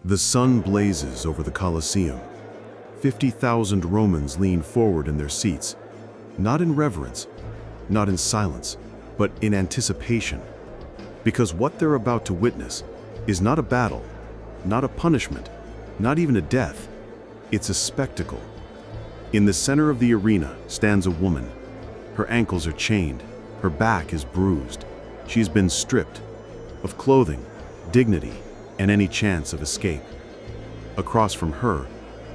The sun blazes over the Colosseum. 50,000 Romans lean forward in their seats, not in reverence, not in silence, but in anticipation. Because what they're about to witness is not a battle, not a punishment, not even a death. It's a spectacle. In the center of the arena stands a woman. Her ankles are chained, her back is bruised. She's been stripped of clothing, dignity, and any chance of escape. Across from her,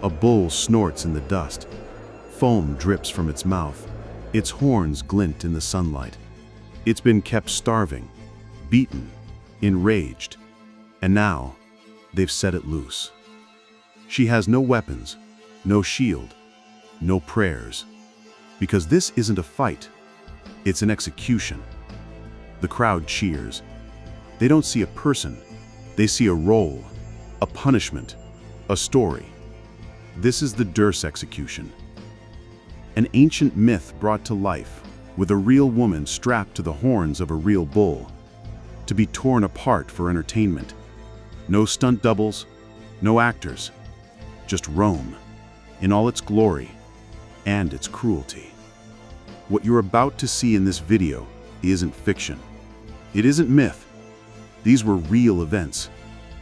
a bull snorts in the dust. Foam drips from its mouth. Its horns glint in the sunlight. It's been kept starving, beaten, enraged, and now they've set it loose. She has no weapons, no shield, no prayers, because this isn't a fight, it's an execution. The crowd cheers. They don't see a person, they see a role, a punishment, a story. This is the Durst execution, an ancient myth brought to life, with a real woman strapped to the horns of a real bull, to be torn apart for entertainment. No stunt doubles, no actors, just Rome, in all its glory and its cruelty. What you're about to see in this video isn't fiction. It isn't myth. These were real events,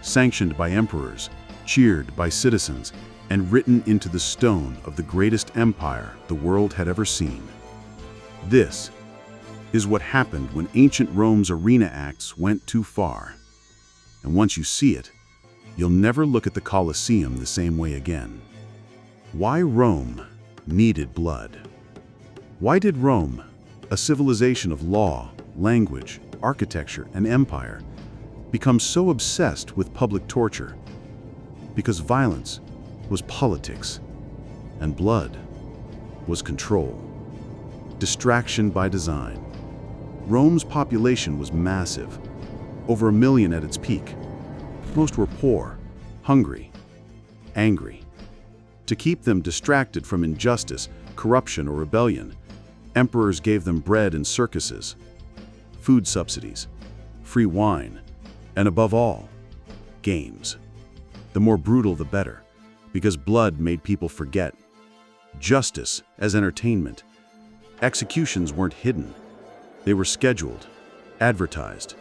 sanctioned by emperors, cheered by citizens, and written into the stone of the greatest empire the world had ever seen. This is what happened when ancient Rome's arena acts went too far. And once you see it, you'll never look at the Colosseum the same way again. Why Rome needed blood? Why did Rome, a civilization of law, language, architecture, and empire, become so obsessed with public torture? Because violence was politics, and blood was control. Distraction by design. Rome's population was massive, over 1 million at its peak. Most were poor, hungry, angry. To keep them distracted from injustice, corruption, or rebellion, emperors gave them bread and circuses, food subsidies, free wine, and above all, games. The more brutal the better, because blood made people forget. Justice as entertainment. Executions weren't hidden. They were scheduled, advertised,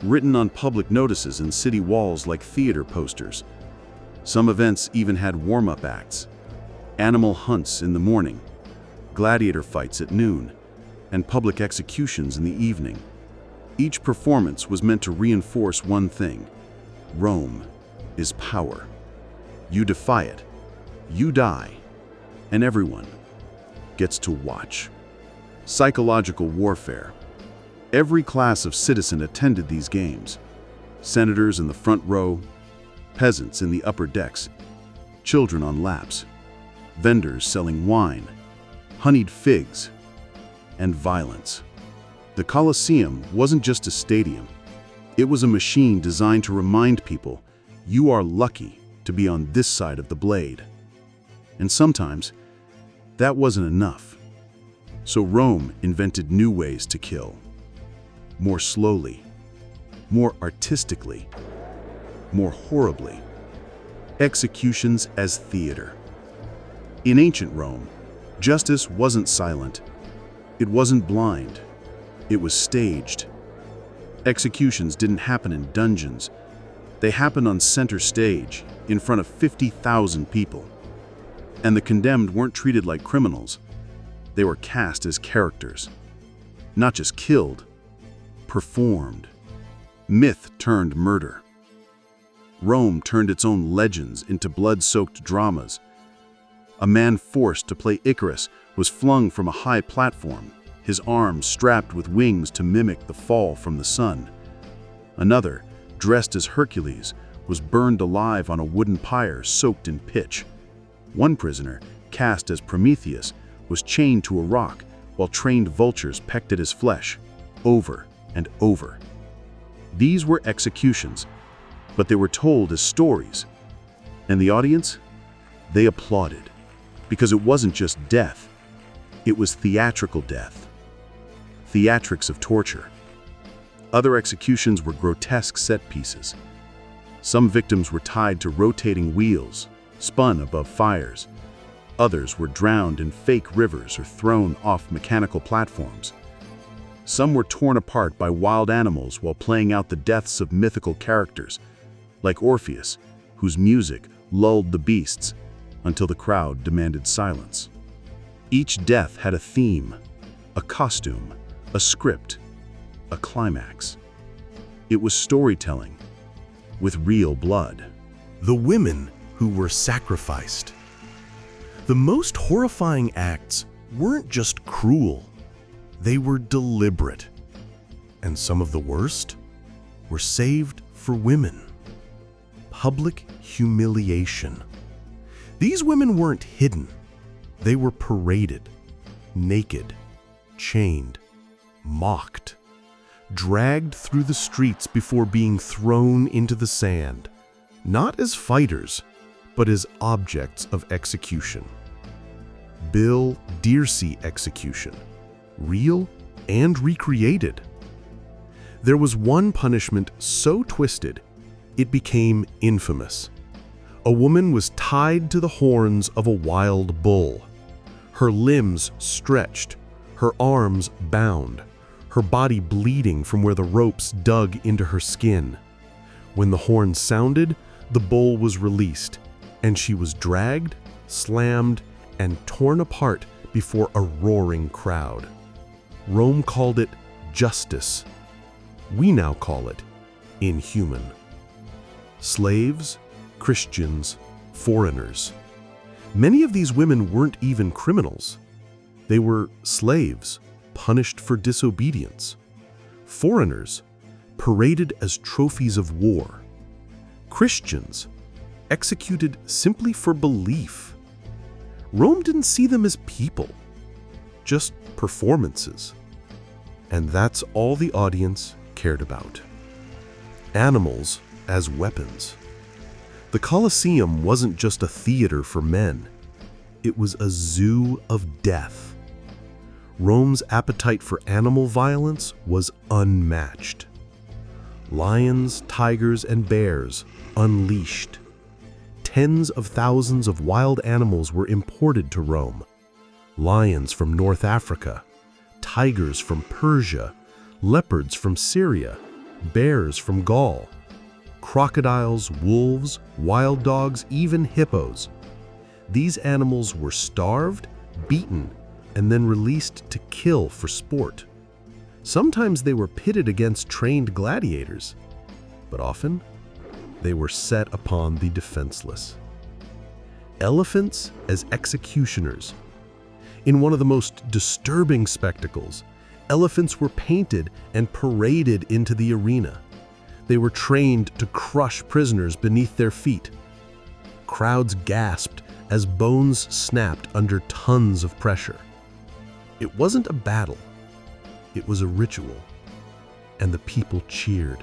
written on public notices in city walls like theater posters. Some events even had warm-up acts. Animal hunts in the morning, gladiator fights at noon, and public executions in the evening. Each performance was meant to reinforce one thing: Rome is power. You defy it, you die, and everyone gets to watch. Psychological warfare. Every class of citizen attended these games. Senators in the front row, peasants in the upper decks, children on laps, vendors selling wine, honeyed figs, and violence. The Colosseum wasn't just a stadium. It was a machine designed to remind people, you are lucky to be on this side of the blade. And sometimes, that wasn't enough. So Rome invented new ways to kill. More slowly, more artistically, more horribly. Executions as theater. In ancient Rome, justice wasn't silent. It wasn't blind. It was staged. Executions didn't happen in dungeons. They happened on center stage, in front of 50,000 people. And the condemned weren't treated like criminals. They were cast as characters. Not just killed, performed. Myth turned murder. Rome turned its own legends into blood-soaked dramas. A man forced to play Icarus was flung from a high platform, his arms strapped with wings to mimic the fall from the sun. Another, dressed as Hercules, was burned alive on a wooden pyre soaked in pitch. One prisoner, cast as Prometheus, was chained to a rock while trained vultures pecked at his flesh, over and over. These were executions, but they were told as stories. And the audience? They applauded, because it wasn't just death, it was theatrical death. Theatrics of torture. Other executions were grotesque set pieces. Some victims were tied to rotating wheels, spun above fires. Others were drowned in fake rivers or thrown off mechanical platforms. Some were torn apart by wild animals while playing out the deaths of mythical characters, like Orpheus, whose music lulled the beasts until the crowd demanded silence. Each death had a theme, a costume, a script, a climax. It was storytelling with real blood. The women who were sacrificed. The most horrifying acts weren't just cruel, they were deliberate. And some of the worst were saved for women. Public humiliation. These women weren't hidden. They were paraded, naked, chained, mocked, dragged through the streets before being thrown into the sand, not as fighters, but as objects of execution. Bill Dearsey execution, real and recreated. There was one punishment so twisted, it became infamous. A woman was tied to the horns of a wild bull, her limbs stretched, her arms bound, her body bleeding from where the ropes dug into her skin. When the horn sounded, the bull was released, and she was dragged, slammed, and torn apart before a roaring crowd. Rome called it justice. We now call it inhuman. Slaves, Christians, foreigners. Many of these women weren't even criminals. They were slaves, punished for disobedience. Foreigners, paraded as trophies of war. Christians, executed simply for belief. Rome didn't see them as people, just performances. And that's all the audience cared about. Animals as weapons. The Colosseum wasn't just a theater for men. It was a zoo of death. Rome's appetite for animal violence was unmatched. Lions, tigers, and bears unleashed. Tens of thousands of wild animals were imported to Rome. Lions from North Africa, tigers from Persia, leopards from Syria, bears from Gaul, crocodiles, wolves, wild dogs, even hippos. These animals were starved, beaten, and then released to kill for sport. Sometimes they were pitted against trained gladiators, but often they were set upon the defenseless. Elephants as executioners. In one of the most disturbing spectacles, elephants were painted and paraded into the arena. They were trained to crush prisoners beneath their feet. Crowds gasped as bones snapped under tons of pressure. It wasn't a battle, it was a ritual, and the people cheered.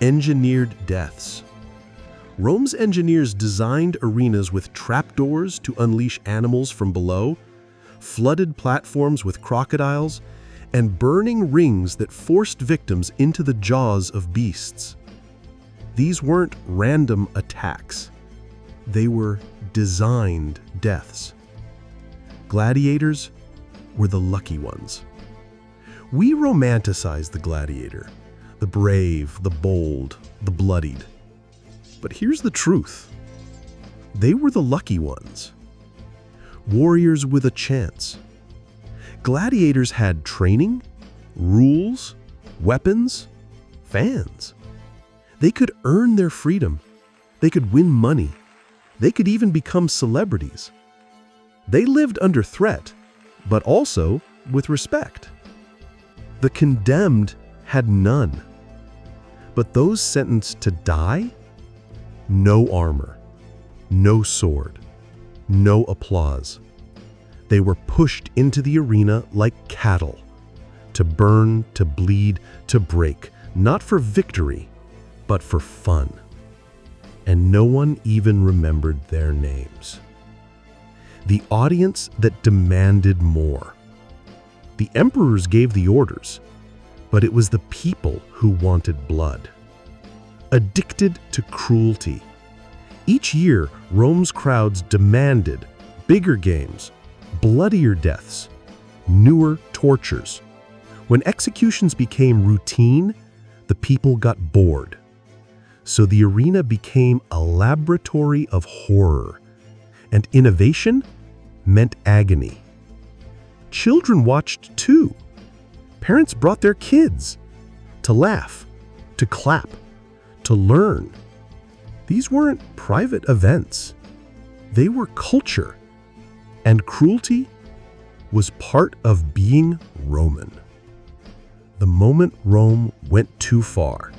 Engineered deaths. Rome's engineers designed arenas with trapdoors to unleash animals from below, flooded platforms with crocodiles, and burning rings that forced victims into the jaws of beasts. These weren't random attacks. They were designed deaths. Gladiators were the lucky ones. We romanticize the gladiator, the brave, the bold, the bloodied. But here's the truth. They were the lucky ones. Warriors with a chance. Gladiators had training, rules, weapons, fans. They could earn their freedom. They could win money. They could even become celebrities. They lived under threat, but also with respect. The condemned had none. But those sentenced to die? No armor, no sword, no applause. They were pushed into the arena like cattle, to burn, to bleed, to break, not for victory, but for fun. And no one even remembered their names. The audience that demanded more. The emperors gave the orders, but it was the people who wanted blood. addicted to cruelty. Each year, Rome's crowds demanded bigger games, bloodier deaths, newer tortures. When executions became routine, the people got bored. So the arena became a laboratory of horror, and innovation meant agony. Children watched too. Parents brought their kids to laugh, to clap, to learn. These weren't private events. They were culture, and cruelty was part of being Roman. The moment Rome went too far,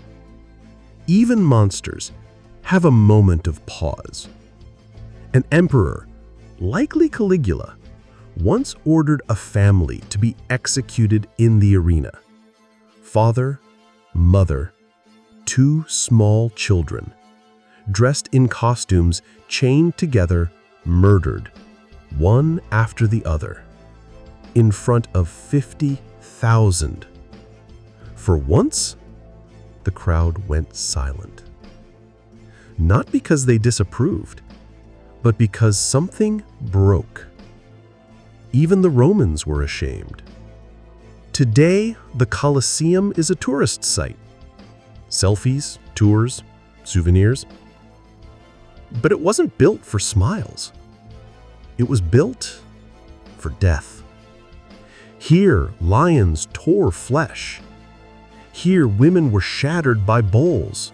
even monsters have a moment of pause. An emperor, likely Caligula, once ordered a family to be executed in the arena. Father, mother, two small children, dressed in costumes, chained together, murdered, one after the other, in front of 50,000. For once, the crowd went silent. Not because they disapproved, but because something broke. Even the Romans were ashamed. Today, the Colosseum is a tourist site. Selfies, tours, souvenirs. But it wasn't built for smiles. It was built for death. Here, lions tore flesh. Here, women were shattered by bulls.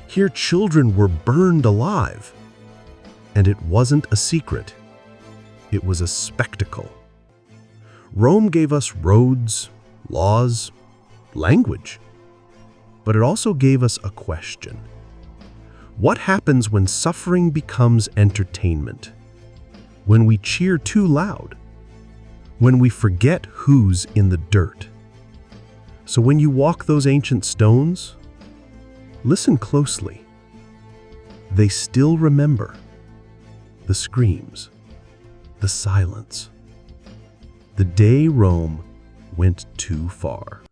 Here, children were burned alive. And it wasn't a secret. It was a spectacle. Rome gave us roads, laws, language. But it also gave us a question. What happens when suffering becomes entertainment? When we cheer too loud? When we forget who's in the dirt? So when you walk those ancient stones, listen closely. They still remember the screams, the silence, the day Rome went too far.